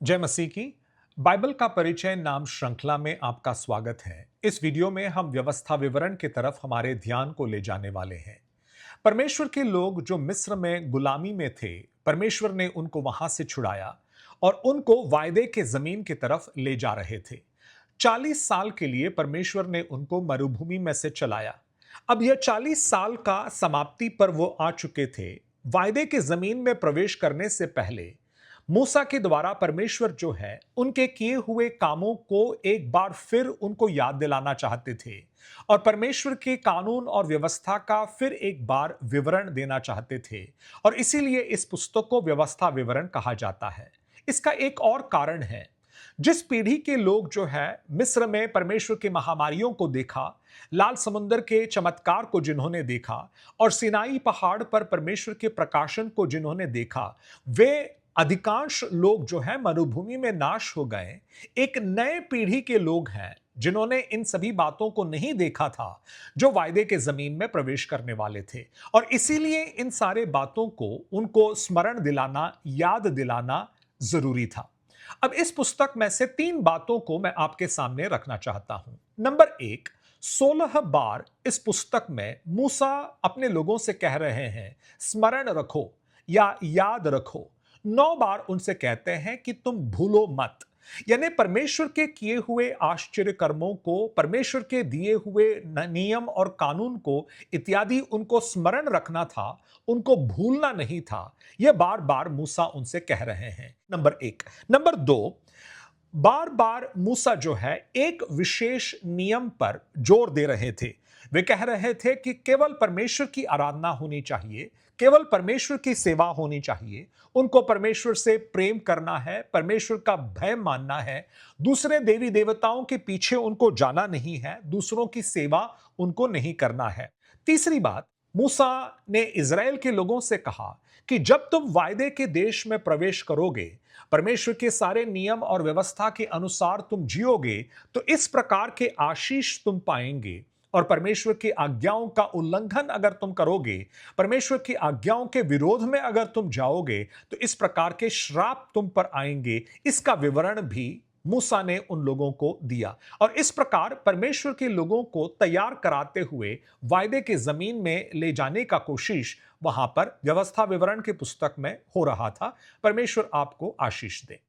जय मसीह की। बाइबल का परिचय नाम श्रृंखला में आपका स्वागत है। इस वीडियो में हम व्यवस्था विवरण की तरफ हमारे ध्यान को ले जाने वाले हैं। परमेश्वर के लोग जो मिस्र में गुलामी में थे, परमेश्वर ने उनको वहां से छुड़ाया और उनको वायदे के जमीन की तरफ ले जा रहे थे। 40 साल के लिए परमेश्वर ने उनको मरुभूमि में से चलाया। अब यह 40 साल का समाप्ति पर वो आ चुके थे। वायदे के जमीन में प्रवेश करने से पहले मूसा के द्वारा परमेश्वर जो है उनके किए हुए कामों को एक बार फिर उनको याद दिलाना चाहते थे और परमेश्वर के कानून और व्यवस्था का फिर एक बार विवरण देना चाहते थे। और इसीलिए इस पुस्तक को व्यवस्था विवरण कहा जाता है। इसका एक और कारण है। जिस पीढ़ी के लोग जो है मिस्र में परमेश्वर की महामारियों को देखा, लाल समुद्र के चमत्कार को जिन्होंने देखा और सिनाई पहाड़ पर परमेश्वर के प्रकाशन को जिन्होंने देखा, वे अधिकांश लोग जो है मरुभूमि में नाश हो गए। एक नए पीढ़ी के लोग हैं जिन्होंने इन सभी बातों को नहीं देखा था, जो वायदे के जमीन में प्रवेश करने वाले थे। और इसीलिए इन सारे बातों को उनको स्मरण दिलाना, याद दिलाना जरूरी था। अब इस पुस्तक में से 3 बातों को मैं आपके सामने रखना चाहता हूं। नंबर 1, 16 बार इस पुस्तक में मूसा अपने लोगों से कह रहे हैं स्मरण रखो या याद रखो। 9 बार उनसे कहते हैं कि तुम भूलो मत। यानी परमेश्वर के किए हुए आश्चर्य कर्मों को, परमेश्वर के दिए हुए नियम और कानून को इत्यादि उनको स्मरण रखना था, उनको भूलना नहीं था। यह बार बार मूसा उनसे कह रहे हैं। नंबर 1। नंबर 2, बार बार मूसा जो है एक विशेष नियम पर जोर दे रहे थे। वे कह रहे थे कि केवल परमेश्वर की आराधना होनी चाहिए, केवल परमेश्वर की सेवा होनी चाहिए। उनको परमेश्वर से प्रेम करना है, परमेश्वर का भय मानना है, दूसरे देवी देवताओं के पीछे उनको जाना नहीं है, दूसरों की सेवा उनको नहीं करना है। तीसरी बात, मूसा ने इज़राइल के लोगों से कहा कि जब तुम वायदे के देश में प्रवेश करोगे, परमेश्वर के सारे नियम और व्यवस्था के अनुसार तुम जियोगे, तो इस प्रकार के आशीष तुम पाएंगे। और परमेश्वर की आज्ञाओं का उल्लंघन अगर तुम करोगे, परमेश्वर की आज्ञाओं के विरोध में अगर तुम जाओगे, तो इस प्रकार के श्राप तुम पर आएंगे। इसका विवरण भी मूसा ने उन लोगों को दिया। और इस प्रकार परमेश्वर के लोगों को तैयार कराते हुए वायदे के जमीन में ले जाने का कोशिश वहां पर व्यवस्था विवरण की पुस्तक में हो रहा था। परमेश्वर आपको आशीष दे।